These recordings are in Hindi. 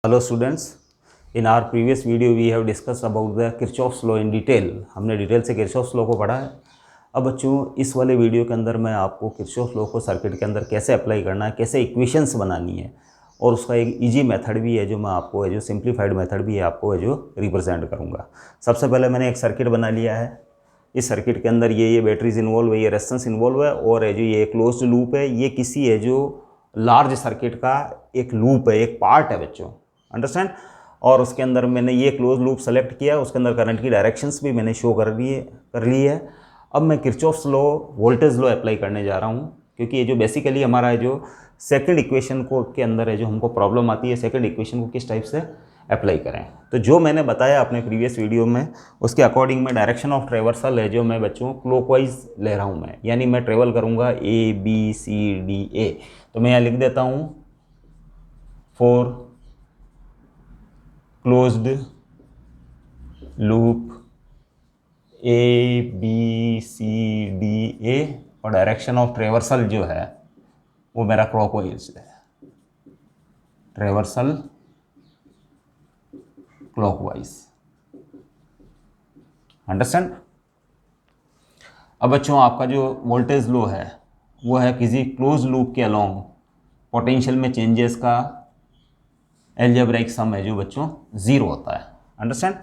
Hello students, in our previous video we have discussed about the Kirchhoff's law in detail। हमने डिटेल से किरचॉफ्स लॉ को पढ़ा है। अब बच्चों इस वाले वीडियो के अंदर मैं आपको किरचॉफ लॉ को सर्किट के अंदर कैसे अप्लाई करना है, कैसे इक्वेशंस बनानी है और उसका एक इजी मेथड भी है जो मैं आपको है जो सिंप्लीफाइड मेथड भी है आपको है जो रिप्रेजेंट करूँगा। सबसे पहले मैंने एक सर्किट बना लिया है। इस सर्किट के अंदर ये बैटरीज इन्वॉल्व है, ये रेजिस्टेंस इन्वॉल्व है और है जो ये क्लोज्ड लूप है। ये किसी है जो लार्ज सर्किट का एक लूप है, एक पार्ट है बच्चों, अंडरस्टैंड। और उसके अंदर मैंने ये क्लोज लूप सेलेक्ट किया, उसके अंदर करंट की डायरेक्शंस भी मैंने शो कर ली है। अब मैं Kirchhoff's law voltage law apply करने जा रहा हूँ, क्योंकि ये जो बेसिकली हमारा है जो सेकंड इक्वेशन को के अंदर है जो हमको प्रॉब्लम आती है, सेकंड इक्वेशन को किस टाइप से अप्लाई करें। तो जो मैंने बताया अपने प्रीवियस वीडियो में उसके अकॉर्डिंग मैं डायरेक्शन ऑफ ट्रेवर्सल है जो मैं बच्चों क्लॉकवाइज ले रहा हूँ मैं, यानी मैं ट्रेवल करूँगा ABCDA। तो मैं यहाँ लिख देता हूँ फॉर क्लोज्ड लूप ABCDA और डायरेक्शन ऑफ ट्रेवर्सल जो है वो मेरा क्लॉकवाइज है, ट्रेवर्सल क्लॉकवाइज, अंडरस्टैंड। अब बच्चों आपका जो वोल्टेज लो है वो है किसी क्लोज लूप के अलोंग पोटेंशियल में चेंजेस का एल्जेब्राइक सम है जो बच्चों ज़ीरो होता है, अंडरस्टैंड।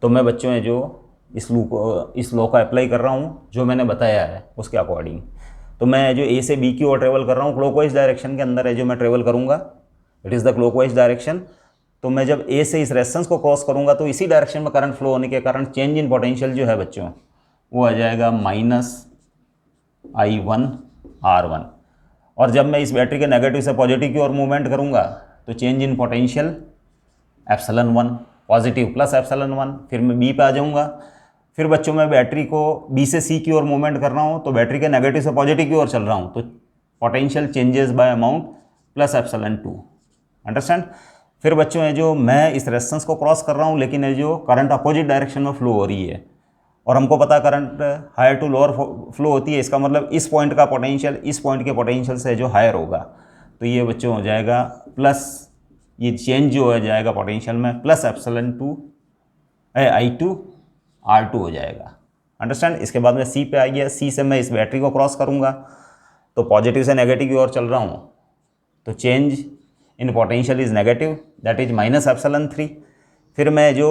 तो मैं बच्चों है जो इस लॉ का अप्लाई कर रहा हूँ जो मैंने बताया है उसके अकॉर्डिंग। तो मैं जो A से B की ओर ट्रेवल कर रहा हूँ, क्लॉकवाइज डायरेक्शन के अंदर है जो मैं ट्रेवल करूँगा, it is the clockwise direction. तो मैं जब A से इस रेजिस्टेंस को क्रॉस करूँगा तो इसी डायरेक्शन में करंट फ्लो होने के कारण चेंज इन पोटेंशियल जो है बच्चों वो आ जाएगा -I1R1। और जब मैं इस बैटरी के नेगेटिव से पॉजिटिव की ओर मूवमेंट करूँगा तो change in potential ε1, positive plus ε1। फिर मैं B पे आ जाऊँगा। फिर बच्चों मैं बैटरी को B से C की ओर मूवमेंट कर रहा हूँ तो बैटरी के नेगेटिव से पॉजिटिव की ओर चल रहा हूँ तो potential changes by amount plus ε2, understand. फिर बच्चों है जो मैं इस रेजिस्टेंस को क्रॉस कर रहा हूँ लेकिन है जो करंट अपोजिट डायरेक्शन में फ्लो हो रही है और हमको पता current higher to lower flow होती है, इसका मतलब इस पॉइंट का पोटेंशियल इस पॉइंट के पोटेंशियल से जो हायर होगा। तो ये बच्चों हो जाएगा प्लस, ये चेंज जो हो जाएगा पोटेंशियल में प्लस ε2 I2R2 हो जाएगा, अंडरस्टैंड। इसके बाद में C पे आ गया। C से मैं इस बैटरी को क्रॉस करूँगा तो पॉजिटिव से नेगेटिव की ओर चल रहा हूँ तो change in potential is negative, that is -ε3। फिर मैं जो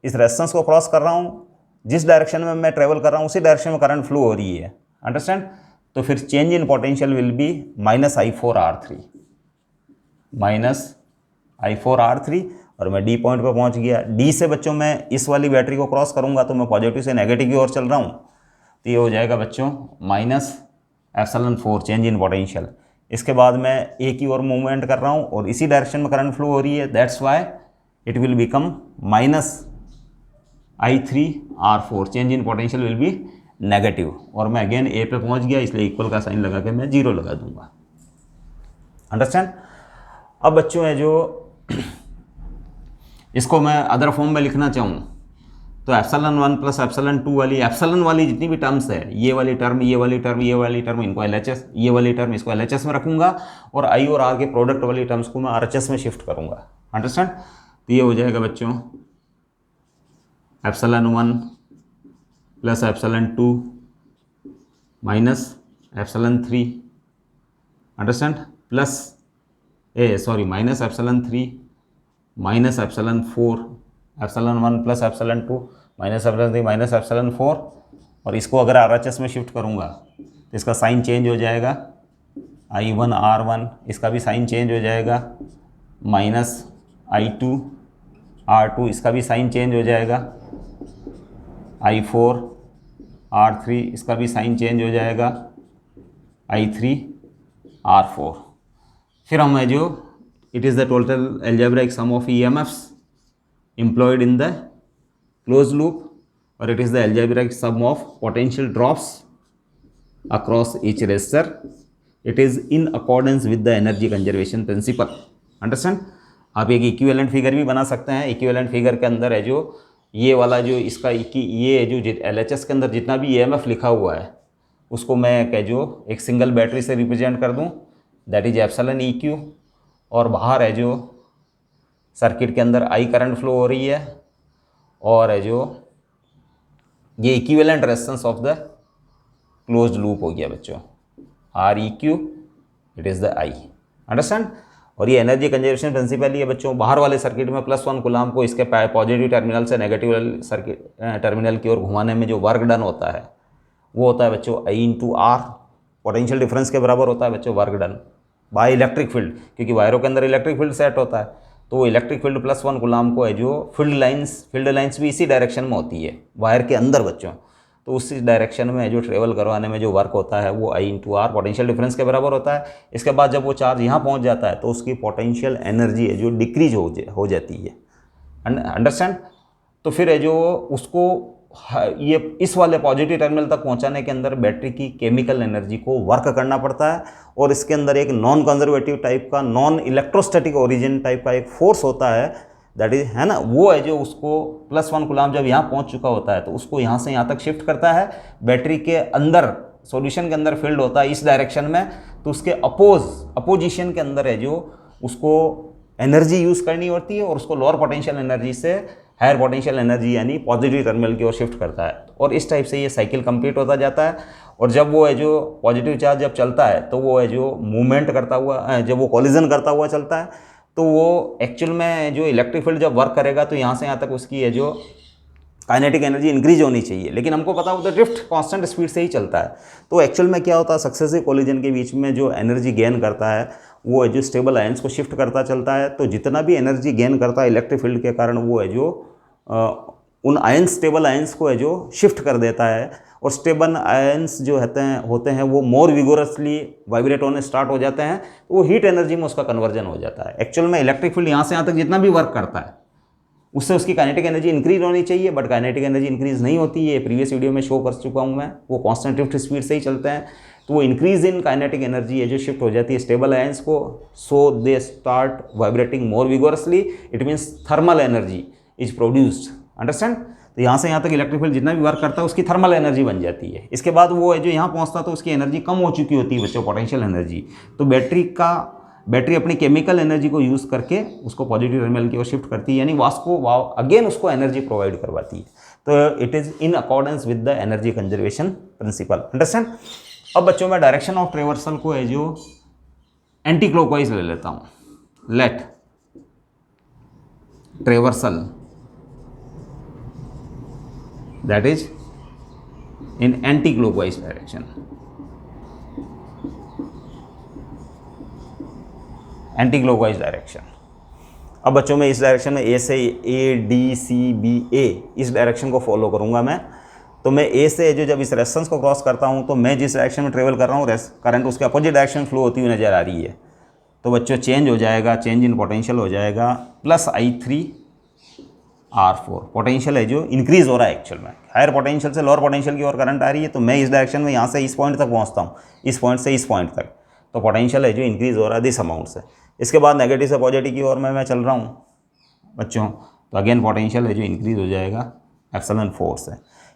इस रेजिस्टेंस को क्रॉस कर रहा हूँ, जिस डायरेक्शन में मैं ट्रेवल कर रहा हूँ उसी डायरेक्शन में करंट फ्लो हो रही है, अंडरस्टैंड। तो फिर change in potential will be -I4R3 और मैं D पॉइंट पर पहुँच गया। D से बच्चों मैं इस वाली बैटरी को क्रॉस करूँगा तो मैं पॉजिटिव से नेगेटिव की ओर चल रहा हूँ तो ये हो जाएगा बच्चों -ε4 चेंज इन पोटेंशियल। इसके बाद मैं A की ओर मूवमेंट कर रहा हूँ और इसी डायरेक्शन में करंट फ्लो हो रही है, that's why it will become -I3R4 change in potential will be negative. और मैं अगेन A पे पहुँच गया इसलिए इक्वल का साइन लगा के मैं 0 लगा दूंगा, अंडरस्टैंड। अब बच्चों है जो इसको मैं अदर फॉर्म में लिखना चाहूँ तो ε1 प्लस ε2 वाली जितनी भी टर्म्स है, ये वाली टर्म इनको LHS, ये वाली टर्म इसको LHS में रखूँगा और I और R के प्रोडक्ट वाली टर्म्स को मैं RHS में शिफ्ट करूँगा, अंडरस्टैंड। तो ये हो जाएगा बच्चों ε1 plus ε2 minus ε3, understand, plus -ε3 minus ε4, ε1 plus ε2 minus ε4 और इसको अगर RHS में शिफ्ट करूँगा तो इसका साइन चेंज हो जाएगा I1R1, इसका भी साइन चेंज हो जाएगा -I2R2, इसका भी साइन चेंज हो जाएगा I4R3, इसका भी साइन चेंज हो जाएगा I3R4। फिर हम है जो it is the total algebraic sum of EMFs employed in the closed loop or it is the algebraic sum of potential drops across each resistor. It is in accordance with the energy conservation principle, understand। आप एक इक्विवेलेंट फिगर भी बना सकते हैं। इक्विवेलेंट फिगर के अंदर है जो ये वाला जो इसका ये जो LHS के अंदर जितना भी EMF लिखा हुआ है उसको मैं कह जो एक सिंगल बैटरी से रिप्रेजेंट कर दूं, दैट इज एप्सिलॉन EQ, और बाहर है जो सर्किट के अंदर I करंट फ्लो हो रही है और है जो ये equivalent resistance of the closed loop हो गया बच्चों, REQ, it is the I, understand. और ये एनर्जी कंजर्वेशन प्रिंसिपल ही है बच्चों। बाहर वाले सर्किट में +1 कूलाम को इसके पॉजिटिव टर्मिनल से नेगेटिव सर्किट टर्मिनल की ओर घुमाने में जो वर्क डन होता है वो होता है बच्चों I × R, पोटेंशियल डिफरेंस के बराबर होता है बच्चों work done by electric field, क्योंकि वायरों के अंदर इलेक्ट्रिक फील्ड सेट होता है। तो इलेक्ट्रिक फील्ड +1 कूलाम को है जो फील्ड लाइंस भी इसी डायरेक्शन में होती है वायर के अंदर बच्चों, तो उसी डायरेक्शन में जो ट्रेवल करवाने में जो वर्क होता है वो I × R पोटेंशियल डिफरेंस के बराबर होता है। इसके बाद जब वो चार्ज यहाँ पहुँच जाता है तो उसकी पोटेंशियल एनर्जी है जो डिक्रीज हो जाती है, अंडरस्टैंड। तो फिर है जो उसको ये इस वाले पॉजिटिव टर्मिनल तक पहुंचाने के अंदर बैटरी की केमिकल एनर्जी को वर्क करना पड़ता है और इसके अंदर एक नॉन कंजर्वेटिव टाइप का, नॉन इलेक्ट्रोस्टैटिक ओरिजिन टाइप का एक फोर्स होता है, दैट इज है ना, वो है जो उसको +1 कूलाम जब यहाँ पहुँच चुका होता है तो उसको यहाँ से यहाँ तक शिफ्ट करता है। बैटरी के अंदर सॉल्यूशन के अंदर फील्ड होता है इस डायरेक्शन में, तो उसके अपोजिशन के अंदर है जो उसको एनर्जी यूज़ करनी होती है और उसको लोअर पोटेंशियल एनर्जी से हायर पोटेंशियल एनर्जी यानी पॉजिटिव टर्मिनल की ओर शिफ्ट करता है। और इस टाइप से ये साइकिल कंप्लीट होता जाता है। और जब वो है जो पॉजिटिव चार्ज जब चलता है तो वो है जो मूवमेंट करता हुआ, जब वो कॉलिजन करता हुआ चलता है तो वो एक्चुअल में जो इलेक्ट्रिक फील्ड जब वर्क करेगा तो यहाँ से यहाँ तक उसकी है जो काइनेटिक एनर्जी इंक्रीज होनी चाहिए, लेकिन हमको पता होता है ड्रिफ्ट कांस्टेंट स्पीड से ही चलता है। तो एक्चुअल में क्या होता है, सक्सेसिव कोलिजन के बीच में जो एनर्जी गेन करता है वो है जो स्टेबल आयंस को शिफ्ट करता चलता है। तो जितना भी एनर्जी गेन करता है इलेक्ट्रिक फील्ड के कारण वो है जो उन आयंस, स्टेबल आयंस को है जो शिफ्ट कर देता है। और स्टेबल आयंस जो होते हैं वो मोर विगोरसली वाइब्रेट होने स्टार्ट हो जाते हैं, तो वो हीट एनर्जी में उसका कन्वर्जन हो जाता है। एक्चुअल में इलेक्ट्रिक फील्ड यहाँ से यहाँ तक जितना भी वर्क करता है उससे उसकी काइनेटिक एनर्जी इंक्रीज होनी चाहिए, बट काइनेटिक एनर्जी इंक्रीज नहीं होती है। प्रीवियस वीडियो में शो कर चुका हूँ मैं, वो कांस्टेंट ड्रिफ्ट स्पीड से ही चलते हैं। तो वो इंक्रीज इन काइनेटिक एनर्जी है जो शिफ्ट हो जाती है स्टेबल आयंस को, so they start vibrating more vigorously, it means thermal energy is produced, understand. तो यहाँ से यहाँ तक इलेक्ट्रिक फील्ड जितना भी वर्क करता है उसकी थर्मल एनर्जी बन जाती है। इसके बाद वो है जो यहाँ पहुँचता तो उसकी एनर्जी कम हो चुकी होती है बच्चों, पोटेंशियल एनर्जी। तो बैटरी अपनी केमिकल एनर्जी को यूज़ करके उसको पॉजिटिव टर्मिनल की ओर शिफ्ट करती है, यानी अगेन उसको एनर्जी प्रोवाइड करवाती है। तो it is in accordance with the energy conservation principle, understand. अब बच्चों मैं डायरेक्शन ऑफ ट्रेवर्सल को है जो एंटी क्लॉकवाइज ले लेता हूँ। Let traversal that is in anticlockwise direction, anticlockwise direction. अब बच्चों में इस डायरेक्शन में ए से ADCBA इस डायरेक्शन को फॉलो करूंगा मैं। तो मैं ए से जो जब इस रेजिस्टेंस को क्रॉस करता हूं तो मैं जिस डायरेक्शन में ट्रेवल कर रहा हूं करंट उसके अपोजिट डायरेक्शन फ्लो होती हुई नज़र आ रही है। तो बच्चों चेंज हो जाएगा, चेंज इन पोटेंशियल हो जाएगा +I3R4। पोटेंशियल है जो इंक्रीज हो रहा है, एक्चुअल में हायर पोटेंशियल से लोअर पोटेंशियल की ओर करंट आ रही है। तो मैं इस डायरेक्शन में यहाँ से इस पॉइंट तक पहुँचता हूँ, इस पॉइंट से इस पॉइंट तक, तो पोटेंशियल है जो इंक्रीज हो रहा है दिस अमाउंट से। इसके बाद नेगेटिव से पॉजिटिव की ओर मैं चल रहा हूँ बच्चों, तो अगेन पोटेंशियल है जो इंक्रीज हो जाएगा ε4 से।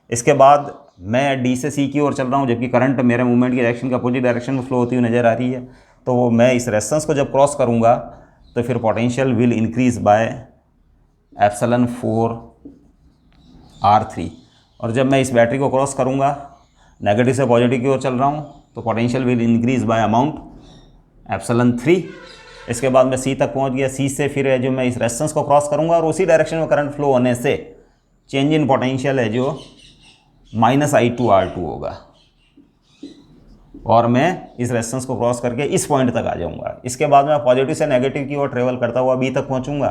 इसके बाद मैं D से C की ओर चल रहा हूँ, जबकि करंट मेरे मूवमेंट की डायरेक्शन के अपोजिट डायरेक्शन में फ्लो होती हुई नज़र आ रही है। तो मैं इस रेजिस्टेंस को जब क्रॉस करूँगा तो फिर potential will increase bye ε4R3। और जब मैं इस बैटरी को क्रॉस करूँगा, नेगेटिव से पॉजिटिव की ओर चल रहा हूँ, तो potential will increase by amount ε3। इसके बाद मैं C तक पहुँच गया। C से फिर है जो मैं इस रेजिस्टेंस को क्रॉस करूँगा और उसी डायरेक्शन में करंट फ्लो होने से चेंज इन पोटेंशियल है जो -I2R2 होगा। और मैं इस रेजिस्टेंस को क्रॉस करके इस पॉइंट तक आ जाऊँगा। इसके बाद मैं पॉजिटिव से नेगेटिव की ओर ट्रेवल करता हुआ B तक पहुँचूँगा।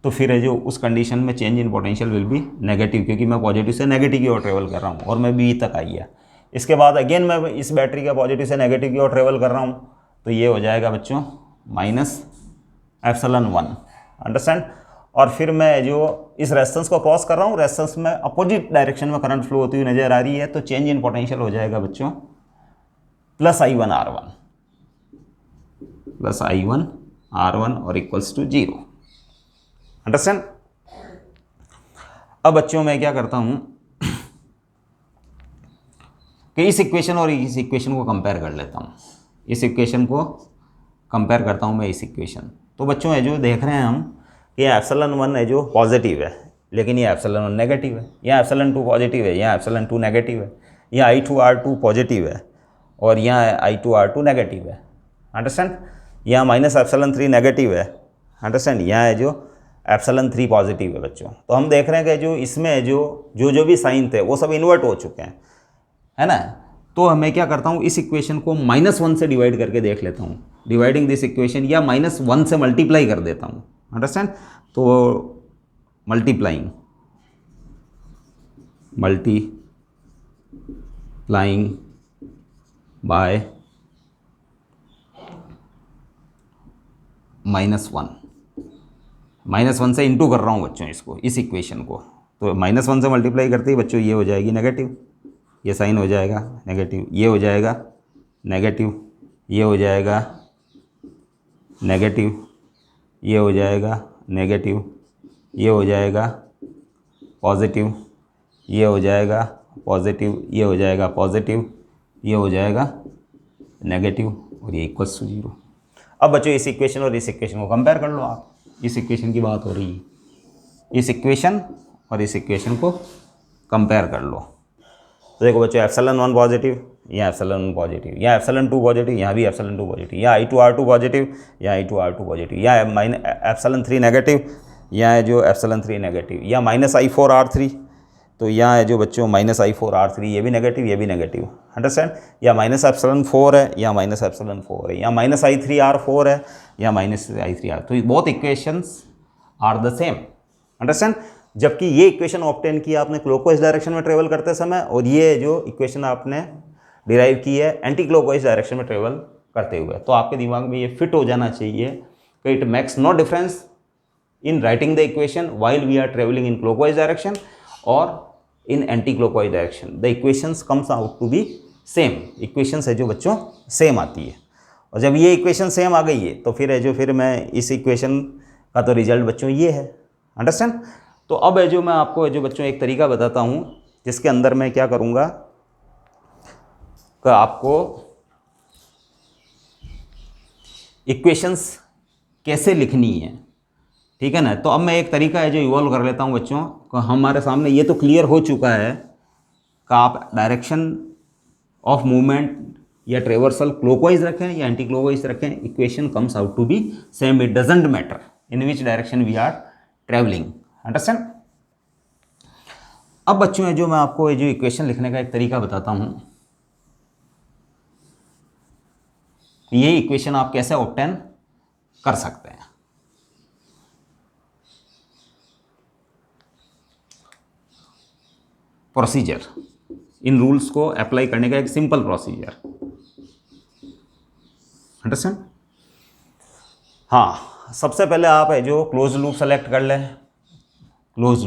तो फिर है जो उस कंडीशन में change in potential will be negative, क्योंकि मैं पॉजिटिव से नेगेटिव की ओर ट्रेवल कर रहा हूँ और मैं B तक आ गया। इसके बाद अगेन मैं इस बैटरी के पॉजिटिव से नेगेटिव की ओर ट्रेवल कर रहा हूँ, तो ये हो जाएगा बच्चों -ε1, अंडरस्टैंड। और फिर मैं जो इस रेजिस्टेंस को क्रॉस कर रहा हूँ, रेजिस्टेंस में अपोजिट डायरेक्शन में करंट फ्लो होती हुई नज़र आ रही है, तो चेंज इन पोटेंशियल हो जाएगा बच्चों +I1R1 और इक्वल्स टू 0, अंडरस्टैंड। अब बच्चों मैं क्या करता हूँ कि इस इक्वेशन और इस इक्वेशन को कंपेयर कर लेता हूँ। इस इक्वेशन को कंपेयर करता हूँ मैं इस इक्वेशन। तो बच्चों है जो देख रहे हैं हम कि यहाँ ε1 है जो पॉजिटिव है, लेकिन ये ε1 नेगेटिव है, यहाँ ε2 पॉजिटिव है, यहाँ ε2 नेगेटिव है, यहाँ I2R2 पॉजिटिव है और यहाँ I2R2 नेगेटिव है, अंडरस्टैंड। यहाँ -ε3 नेगेटिव है, अंडरस्टैंड। यहाँ है जो ε3 पॉजिटिव है बच्चों। तो हम देख रहे हैं कि जो इसमें जो भी साइन थे वो सब इन्वर्ट हो चुके हैं, है ना। तो मैं क्या करता हूँ, इस इक्वेशन को -1 से डिवाइड करके देख लेता हूँ, डिवाइडिंग दिस इक्वेशन, या -1 से मल्टीप्लाई कर देता हूँ, अंडरस्टैंड। तो मल्टीप्लाइंग बाय -1 से इंटू कर रहा हूँ बच्चों इसको, इस इक्वेशन को। तो -1 से मल्टीप्लाई करते ही बच्चों ये हो जाएगी नेगेटिव, ये साइन हो जाएगा नेगेटिव, ये हो जाएगा नेगेटिव, ये हो जाएगा नेगेटिव, ये हो जाएगा नेगेटिव, ये हो जाएगा पॉजिटिव, ये हो जाएगा पॉजिटिव, ये हो जाएगा पॉजिटिव, ये हो जाएगा नेगेटिव और ये इक्वल्स टू 0। अब बच्चों इस इक्वेशन और इस इक्वेशन को कंपेयर कर लो आप। इस इक्वेशन की बात हो रही है, इस इक्वेशन और इस इक्वेशन को कंपेयर कर लो। तो देखो बच्चों ε1 पॉजिटिव, यहाँ ε1 पॉजिटिव, यहाँ ε2 पॉजिटिव, यहाँ भी ε2 पॉजिटिव, यहाँ I2R2 पॉजिटिव, यहाँ I2R2 पॉजिटिव, यहाँ ε3 नेगेटिव, यहाँ है जो ε3 नेगेटिव, यहाँ -I4R3, तो यहाँ है जो बच्चों -I4R3, ये भी नेगेटिव, ये भी नेगेटिव, अंडरस्टैंड। या -ε4 है, यहाँ -ε4 है, यहाँ -I3R4 है, यहाँ -I3R। तो both equations are the same, understand. जबकि ये इक्वेशन ऑब्टेन की आपने क्लॉकवाइज डायरेक्शन में ट्रेवल करते समय, और ये जो इक्वेशन आपने डिराइव की है एंटी क्लॉकवाइज डायरेक्शन में ट्रेवल करते हुए। तो आपके दिमाग में ये फिट हो जाना चाहिए कि it makes no difference in writing the equation while we are travelling in clockwise direction or in anticlockwise direction, the equations comes out to be same. Equations है जो बच्चों सेम आती है, और जब ये इक्वेशन सेम आ गई है तो फिर है जो फिर मैं इस इक्वेशन का तो रिजल्ट बच्चों ये है, अंडरस्टैंड। तो अब है जो मैं आपको है जो बच्चों एक तरीका बताता हूँ जिसके अंदर मैं क्या करूँगा कि आपको इक्वेशंस कैसे लिखनी है, ठीक है ना। तो अब मैं एक तरीका है जो इवॉल्व कर लेता हूँ बच्चों को। हमारे सामने ये तो क्लियर हो चुका है कि आप डायरेक्शन ऑफ मूवमेंट या ट्रेवर्सल क्लॉकवाइज रखें या एंटी क्लॉकवाइज रखें, equation comes out to be same, it doesn't matter in which direction we are travelling, understand. अब बच्चों है जो मैं आपको ये जो इक्वेशन लिखने का एक तरीका बताता हूँ, ये इक्वेशन आप कैसे ऑब्टेन कर सकते हैं। प्रोसीजर, इन रूल्स को अप्लाई करने का एक सिंपल प्रोसीजर, अंडरस्टैंड। हाँ, सबसे पहले आप है जो क्लोज लूप सेलेक्ट कर लें। क्लोज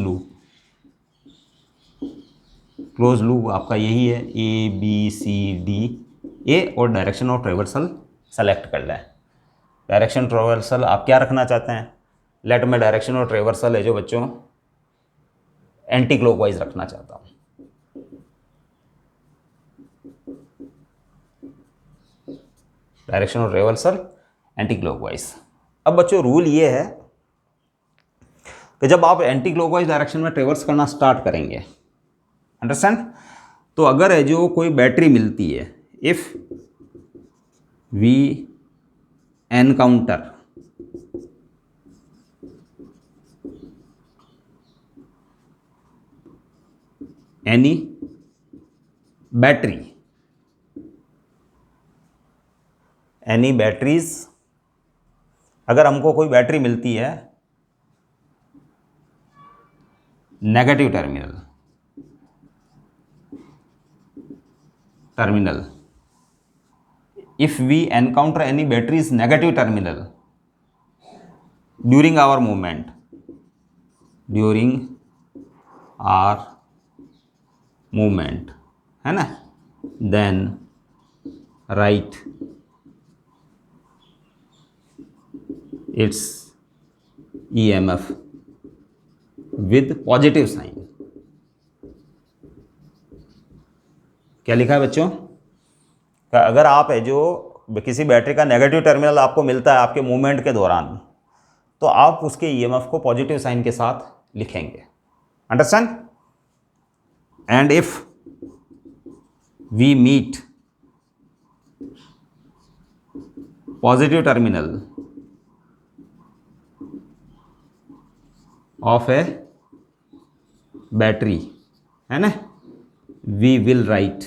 लूप आपका यही है, ABCD ए, और डायरेक्शन ऑफ ट्रेवर्सल सेलेक्ट कर लें। डायरेक्शन ट्रेवर्सल आप क्या रखना चाहते हैं? लेट में डायरेक्शन ऑफ ट्रेवर्सल है जो बच्चों एंटी क्लॉकवाइज रखना चाहता हूँ। Direction of traversal anti clockwise. अब बच्चों रूल ये है कि जब आप एंटी क्लॉकवाइज डायरेक्शन में ट्रेवर्स करना स्टार्ट करेंगे, अंडरस्टैंड, तो अगर है जो कोई बैटरी मिलती है, if we encounter any battery, any batteries, अगर हमको कोई बैटरी मिलती है negative terminal, if we encounter any batteries negative terminal during our movement, है ना, then write its EMF with positive sign. क्या लिखा है बच्चों? अगर आप है जो किसी बैटरी का नेगेटिव टर्मिनल आपको मिलता है आपके मूवमेंट के दौरान, तो आप उसके ईएमएफ को पॉजिटिव साइन के साथ लिखेंगे। Understand? And if we meet positive terminal of a battery, है ना, we will write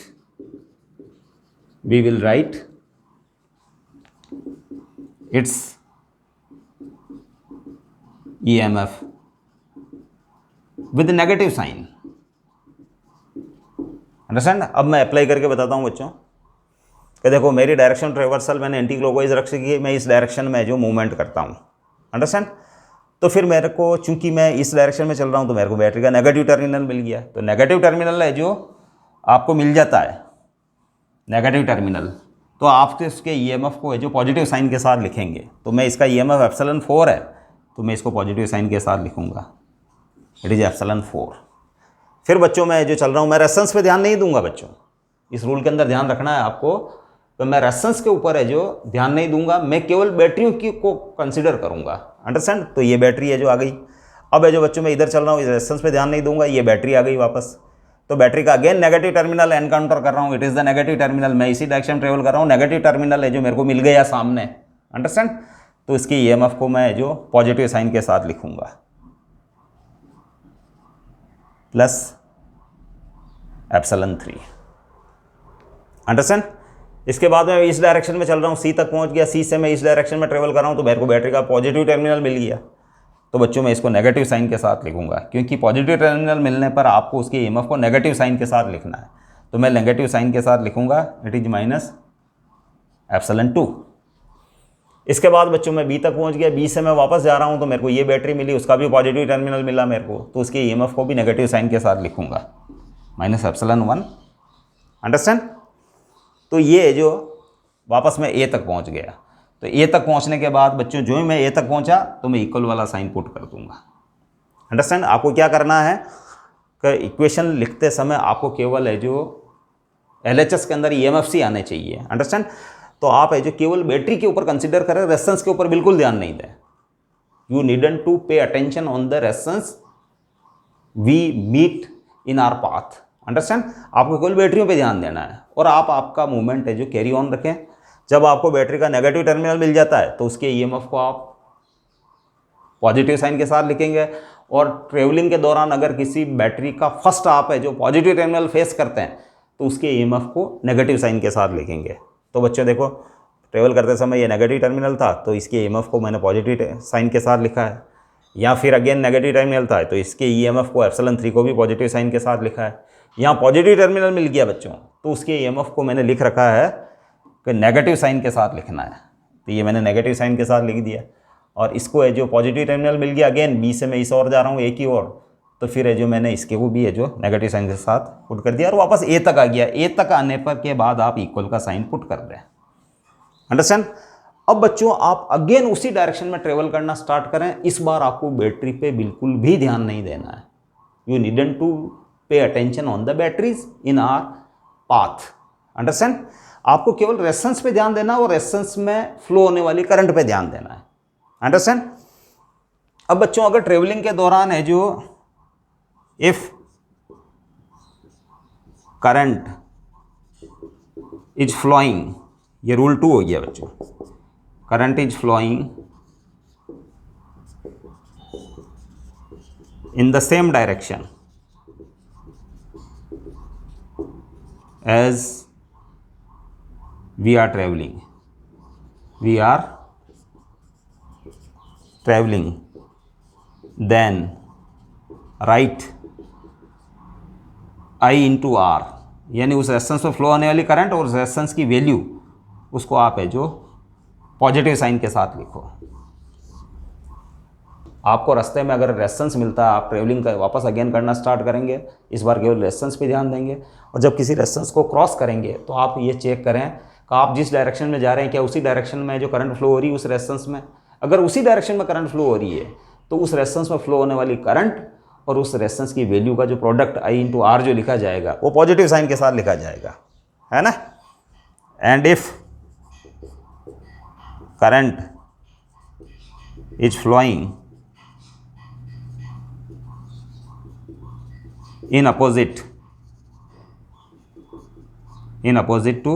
its EMF with negative sign. Understand? अब मैं अप्लाई करके बताता हूँ बच्चों कि देखो मेरी डायरेक्शन रिवर्सल मैंने एंटी क्लॉकवाइज रख सकी, मैं इस डायरेक्शन में जो मूवमेंट करता हूँ। अंडरस्टैंड? तो फिर मेरे को, चूंकि मैं इस डायरेक्शन में चल रहा हूँ, तो मेरे को बैटरी का नेगेटिव टर्मिनल मिल गया। तो नेगेटिव टर्मिनल है जो आपको मिल जाता है, नेगेटिव टर्मिनल, तो आप इसके EMF को है जो पॉजिटिव साइन के साथ लिखेंगे। तो मैं इसका EMF एप्सिलॉन 4 है, तो मैं इसको पॉजिटिव साइन के साथ लिखूंगा, इट इज़ एप्सिलॉन 4। फिर बच्चों मैं जो चल रहा हूँ, मैं रेजिस्टेंस पे ध्यान नहीं दूंगा बच्चों, इस रूल के अंदर ध्यान रखना है आपको। तो मैं रेजिस्टेंस के ऊपर है जो ध्यान नहीं दूंगा, मैं केवल बैटरियों की को कंसिडर करूंगा। अंडरस्टैंड? तो ये बैटरी है जो आ गई। अब है जो बच्चों मैं इधर चल रहा हूँ, इस रेजिस्टेंस पे ध्यान नहीं दूंगा, ये बैटरी आ गई वापस। तो बैटरी का अगेन नेगेटिव टर्मिनल एनकाउंटर कर रहा हूँ, it is the negative terminal, मैं इसी डायरेक्शन में ट्रेवल कर रहा हूँ, नेगेटिव टर्मिनल है जो मेरे को मिल गया सामने। अंडरस्टैंड? तो इसकी EMF को मैं जो पॉजिटिव साइन के साथ लिखूंगा, प्लस एप्सिलॉन 3। अंडरस्टैंड? इसके बाद मैं इस डायरेक्शन में चल रहा हूँ, C तक पहुँच गया, C से मैं इस डायरेक्शन में ट्रेवल कर रहा हूँ, तो मेरे को बैटरी का पॉजिटिव टर्मिनल मिल गया। तो बच्चों मैं इसको नेगेटिव साइन के साथ लिखूंगा, क्योंकि पॉजिटिव टर्मिनल मिलने पर आपको उसके EMF को नेगेटिव साइन के साथ लिखना है। तो मैं नेगेटिव साइन के साथ लिखूंगा, इट इज माइनस एप्सिलॉन 2। इसके बाद बच्चों मैं B तक पहुंच गया, B से मैं वापस जा रहा हूं, तो मेरे को ये बैटरी मिली, उसका भी पॉजिटिव टर्मिनल मिला मेरे को, तो उसके EMF को भी नेगेटिव साइन के साथ लिखूंगा, माइनस एप्सिलॉन 1। अंडरस्टैंड? तो ये जो वापस मैं A तक पहुंच गया, तो A तक पहुंचने के बाद बच्चों जो ही मैं A तक पहुंचा, तो मैं इक्वल वाला साइन पुट कर दूंगा। अंडरस्टैंड? आपको क्या करना है कि इक्वेशन लिखते समय आपको केवल है जो LHS के अंदर EMFC आने चाहिए। अंडरस्टैंड? तो आप है जो केवल बैटरी के ऊपर कंसिडर करें, रेजिस्टेंस के ऊपर बिल्कुल ध्यान नहीं दें। You needn't to pay attention on the resistance we meet in our path. Understand? आपको केवल बैटरियों पे ध्यान देना है, और आप आपका मूवमेंट है जो कैरी ऑन रखें। जब आपको बैटरी का नेगेटिव टर्मिनल मिल जाता है, तो उसके EMF को आप पॉजिटिव साइन के साथ लिखेंगे, और ट्रेवलिंग के दौरान अगर किसी बैटरी का फर्स्ट आप है जो पॉजिटिव टर्मिनल फेस करते हैं, तो उसके EMF को नेगेटिव साइन के साथ लिखेंगे। तो बच्चों देखो, ट्रेवल करते समय ये नेगेटिव टर्मिनल था, तो इसके EMF को मैंने पॉजिटिव साइन के साथ लिखा है, या फिर अगेन नेगेटिव टर्मिनल था, तो इसके EMF को एप्सिलॉन 3 को भी पॉजिटिव साइन के साथ लिखा है। यहाँ पॉजिटिव टर्मिनल मिल गया बच्चों, तो उसके EMF को मैंने लिख रखा है कि नेगेटिव साइन के साथ लिखना है, तो ये मैंने नेगेटिव साइन के साथ लिख दिया। और इसको है जो पॉजिटिव टर्मिनल मिल गया, अगेन B से मैं इस ओर जा रहा हूँ, A की ओर, तो फिर है जो मैंने इसके को भी है जो नेगेटिव साइन के साथ पुट कर दिया, और वापस A तक आ गया। A तक आने पर के बाद आप इक्वल का साइन पुट कर दें। अंडरस्टैंड? अब बच्चों आप अगेन उसी डायरेक्शन में ट्रेवल करना स्टार्ट करें। इस बार आपको बैटरी पे बिल्कुल भी ध्यान नहीं देना है। You needn't to pay attention on the batteries in our path. Understand? आपको केवल रेजिस्टेंस पे ध्यान देना, और रेजिस्टेंस में फ्लो होने वाली करंट पे ध्यान देना है। अंडरस्टैंड? अब बच्चों अगर ट्रेवलिंग के दौरान है जो इफ करंट इज फ्लोइंग, ये रूल 2 हो गया बच्चों, current is flowing in the same direction as we are traveling, then write I into R, यानी उस रेजिस्टेंस में फ्लो होने वाली करंट और उस रेजिस्टेंस की वैल्यू, उसको आप है जो पॉजिटिव साइन के साथ लिखो। आपको रास्ते में अगर रेजिस्टेंस मिलता है, आप ट्रेवलिंग का वापस अगेन करना स्टार्ट करेंगे, इस बार केवल रेजिस्टेंस पे ध्यान देंगे, और जब किसी रेजिस्टेंस को क्रॉस करेंगे तो आप ये चेक करें कि आप जिस डायरेक्शन में जा रहे हैं क्या उसी डायरेक्शन में जो करंट फ्लो हो रही है उस रेजिस्टेंस में। अगर उसी डायरेक्शन में करंट फ्लो हो रही है, तो उस रेजिस्टेंस में फ्लो होने वाली करंट और उस रेजिस्टेंस की वैल्यू का जो प्रोडक्ट I into R जो लिखा जाएगा, वो पॉजिटिव साइन के साथ लिखा जाएगा, है ना। And if current is flowing in opposite to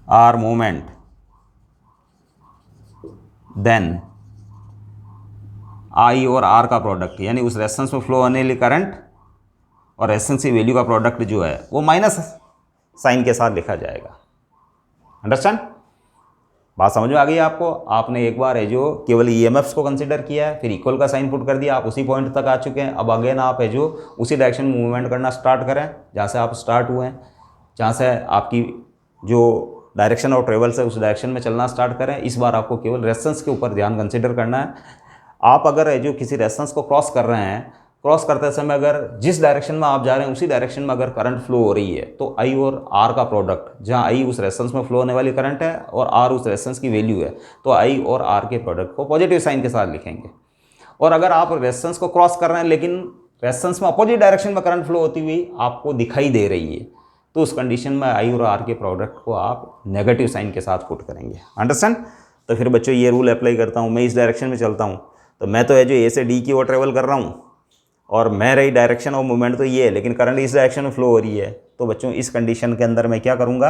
r movement, then I और r का प्रोडक्ट, यानी उस रेजिस्टेंस में फ्लो होने वाली करंट और रेजिस्टेंस की वैल्यू का प्रोडक्ट जो है वो माइनस साइन के साथ लिखा जाएगा। अंडरस्टैंड? बात समझ में आ गई आपको? आपने एक बार है जो केवल ईएमएफ्स को कंसीडर किया है, फिर इक्वल का साइन पुट कर दिया, आप उसी पॉइंट तक आ चुके हैं। अब अगेन आप है जो उसी डायरेक्शन में मूवमेंट करना स्टार्ट करें जहाँ से आप स्टार्ट हुए हैं, जहाँ से आपकी जो डायरेक्शन ऑफ ट्रेवल्स है उस डायरेक्शन में चलना स्टार्ट करें। इस बार आपको केवल रेजिस्टेंस के ऊपर ध्यान कंसिडर करना है। आप अगर है जो किसी रेजिस्टेंस को क्रॉस कर रहे हैं, क्रॉस करते समय अगर जिस डायरेक्शन में आप जा रहे हैं उसी डायरेक्शन में अगर करंट फ्लो हो रही है तो आई और आर का प्रोडक्ट, जहां आई उस रेजिस्टेंस में फ्लो होने वाली करंट है और आर उस रेजिस्टेंस की वैल्यू है, तो आई और आर के प्रोडक्ट को पॉजिटिव साइन के साथ लिखेंगे। और अगर आप रेजिस्टेंस को क्रॉस कर रहे हैं लेकिन रेजिस्टेंस में अपोजिट डायरेक्शन में करंट फ्लो होती हुई आपको दिखाई दे रही है, तो उस कंडीशन में आई और आर के प्रोडक्ट को आप नेगेटिव साइन के साथ पुट करेंगे। अंडरस्टैंड? तो फिर बच्चों ये रूल अप्लाई करता हूँ, मैं इस डायरेक्शन में चलता हूँ तो मैं तो है जो ए से डी की ओर ट्रेवल कर रहा हूँ और मैं रही डायरेक्शन ऑफ मूवमेंट तो ये है, लेकिन करंट इस डायरेक्शन में फ्लो हो रही है। तो बच्चों इस कंडीशन के अंदर मैं क्या करूँगा,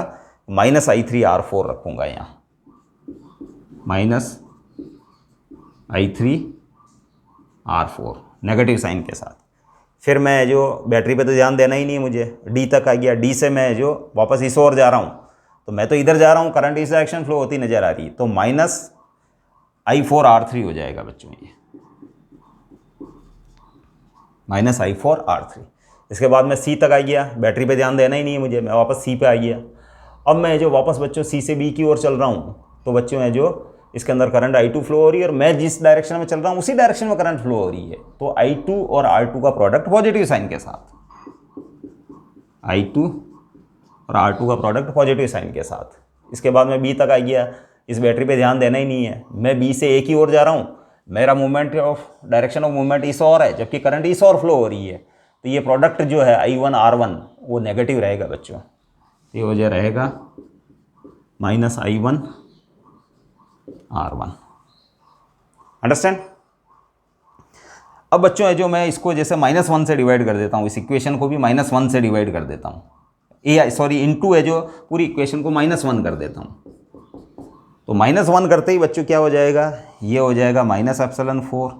-I3R4 रखूँगा यहाँ, -I3R4 नेगेटिव साइन के साथ। फिर मैं जो बैटरी पे तो ध्यान देना ही नहीं है मुझे, डी तक आ गया, डी से मैं जो वापस इस ओर जा रहा हूँ तो मैं तो इधर जा रहा हूँ, करंट इस डायरेक्शन फ्लो होती नज़र आ रही है, तो -I4R3 हो जाएगा बच्चों ये, -I4R3। इसके बाद मैं सी तक आ गया, बैटरी पे ध्यान देना ही नहीं है मुझे, मैं वापस सी पे आ गया। अब मैं जो वापस बच्चों सी से बी की ओर चल रहा हूँ तो बच्चों है जो इसके अंदर करंट I2 फ्लो हो रही है और मैं जिस डायरेक्शन में चल रहा हूँ उसी डायरेक्शन में करंट फ्लो हो रही है, तो I2 और R2 का प्रोडक्ट पॉजिटिव साइन के साथ, I2 और R2 का प्रोडक्ट पॉजिटिव साइन के साथ। इसके बाद मैं बी तक आ गया, इस बैटरी पे ध्यान देना ही नहीं है, मैं बी से ए की ओर जा रहा हूँ, मेरा movement of direction of movement इस और है जबकि करंट इस और फ्लो हो रही है, तो ये प्रोडक्ट जो है I1R1 वो नेगेटिव रहेगा बच्चों, ये वजह रहेगा -I1R1। अंडरस्टैंड? अब बच्चों है जो मैं इसको जैसे -1 से डिवाइड कर देता हूँ, इस इक्वेशन को भी -1 से डिवाइड कर देता हूँ, इनटू है जो पूरी इक्वेशन को -1 कर देता हूँ, तो -1 करते ही बच्चों क्या हो जाएगा, ये हो जाएगा -ε4,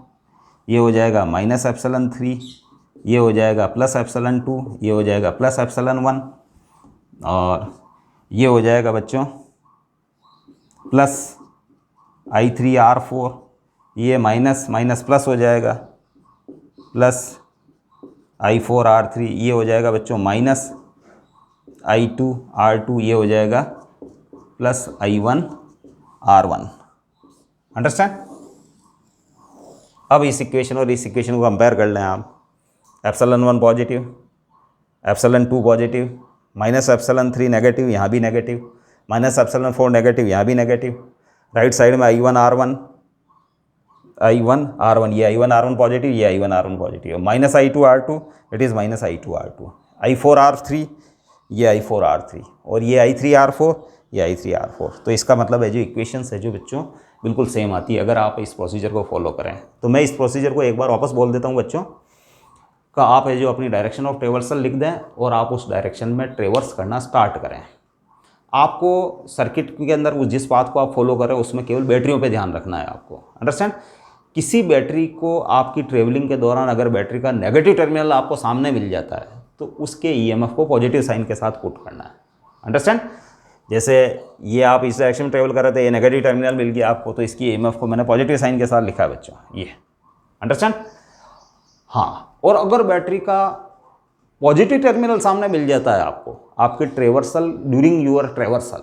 ये हो जाएगा -ε3, ये हो जाएगा +ε2, ये हो जाएगा +ε1 और ये हो जाएगा बच्चों +I3R4, ये माइनस माइनस प्लस हो जाएगा +I4R3, ये हो जाएगा बच्चों -I2R2, ये हो जाएगा +I1R1। अंडरस्टैंड? अब इस इक्वेशन और इस इक्वेशन को कंपेयर कर लें आप, ε1 पॉजिटिव, ε2 पॉजिटिव, -ε3 नेगेटिव, यहाँ भी नेगेटिव, -ε4 नेगेटिव, यहाँ भी नेगेटिव, राइट साइड में I1R1, ये I1R1 पॉजिटिव, ये I1R1 positive, -I2R2, it is -I2R2, I4R3, ये I4R3 और ये I3R4, ये I3R4। तो इसका मतलब है जो इक्वेशंस है जो बच्चों बिल्कुल सेम आती है अगर आप इस प्रोसीजर को फॉलो करें। तो मैं इस प्रोसीजर को एक बार वापस बोल देता हूँ बच्चों का, आप है जो अपनी डायरेक्शन ऑफ ट्रेवर्सल लिख दें और आप उस डायरेक्शन में ट्रेवर्स करना स्टार्ट करें। आपको सर्किट के अंदर उस जिस पाथ को आप फॉलो कर रहे हो उसमें केवल बैटरियों पे ध्यान रखना है आपको। अंडरस्टैंड? किसी बैटरी को आपकी ट्रेवलिंग के दौरान अगर बैटरी का नेगेटिव टर्मिनल आपको सामने मिल जाता है तो उसके ईएमएफ को पॉजिटिव साइन के साथ पुट करना है। अंडरस्टैंड? जैसे ये आप इस डायरेक्शन में ट्रेवल कर रहे थे, ये नेगेटिव टर्मिनल मिल गया आपको, तो इसकी ईएमएफ को मैंने पॉजिटिव साइन के साथ लिखा है बच्चों, ये। अंडरस्टैंड? हाँ, और अगर बैटरी का पॉजिटिव टर्मिनल सामने मिल जाता है आपको आपके ट्रेवर्सल ड्यूरिंग यूर ट्रेवर्सल,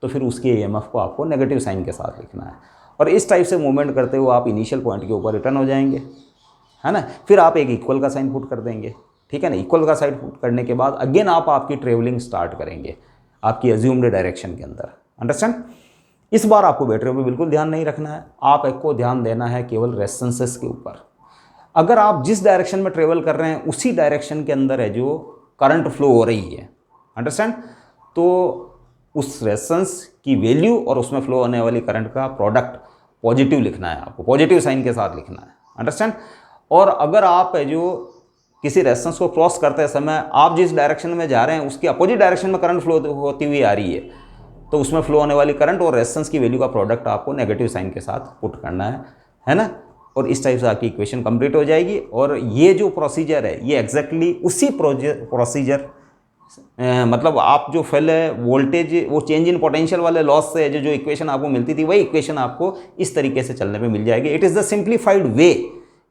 तो फिर उसके ईएमएफ को आपको नेगेटिव साइन के साथ लिखना है। और इस टाइप से मूवमेंट करते हुए आप इनिशियल पॉइंट के ऊपर रिटर्न हो जाएंगे, है ना। फिर आप एक इक्वल का साइन पुट कर देंगे, ठीक है ना। इक्वल का साइन पुट करने के बाद अगेन आप आपकी ट्रेवलिंग स्टार्ट करेंगे आपकी अज्यूम्ड डायरेक्शन के अंदर। अंडरस्टैंड? इस बार आपको बैटरियों पर बिल्कुल ध्यान नहीं रखना है, आप एक को ध्यान देना है केवल रेजिस्टेंसेस के ऊपर। अगर आप जिस डायरेक्शन में ट्रेवल कर रहे हैं उसी डायरेक्शन के अंदर है जो करंट फ्लो हो रही है, अंडरस्टैंड, तो उस रेजिस्टेंस की वैल्यू और उसमें फ्लो होने वाली करंट का प्रोडक्ट पॉजिटिव लिखना है, आपको पॉजिटिव साइन के साथ लिखना है, अंडरस्टैंड। और अगर आप जो किसी रेजिस्टेंस को क्रॉस करते समय आप जिस डायरेक्शन में जा रहे हैं उसकी अपोजिट डायरेक्शन में करंट फ्लो होती हुई आ रही है, तो उसमें फ्लो होने वाली करंट और रेजिस्टेंस की वैल्यू का प्रोडक्ट आपको नेगेटिव साइन के साथ पुट करना है ना। और इस टाइप से आपकी इक्वेशन कंप्लीट हो जाएगी। और ये जो प्रोसीजर है ये एग्जैक्टली उसी प्रोसीजर मतलब आप जो पहले वोल्टेज वो चेंज इन पोटेंशियल वाले लॉस से जो इक्वेशन आपको मिलती थी वही इक्वेशन आपको इस तरीके से चलने पे मिल जाएगी। इट इज़ द सिंप्लीफाइड वे,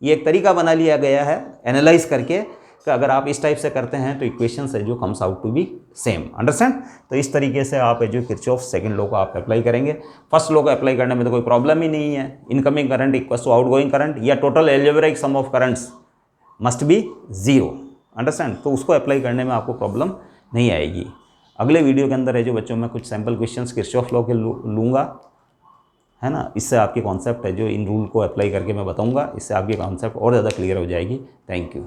ये एक तरीका बना लिया गया है एनालाइज करके कि अगर आप इस टाइप से करते हैं तो इक्वेशंस है जो comes out to be same, understand. तो इस तरीके से आप जो किरचॉफ सेकंड लॉ को आप अप्लाई करेंगे। फर्स्ट लॉ को अप्लाई करने में तो कोई प्रॉब्लम ही नहीं है, incoming current equals to outgoing current या total algebraic sum of currents must be zero, understand. तो उसको अप्लाई करने में आपको प्रॉब्लम नहीं आएगी। अगले वीडियो के अंदर है जो बच्चों में कुछ सैम्पल क्वेश्चंस किरचॉफ लॉ के लूँगा, है ना। इससे आपकी कॉन्सेप्ट है जो इन रूल को अप्लाई करके मैं बताऊंगा, इससे आपकी कॉन्सेप्ट और ज़्यादा क्लियर हो जाएगी। Thank you.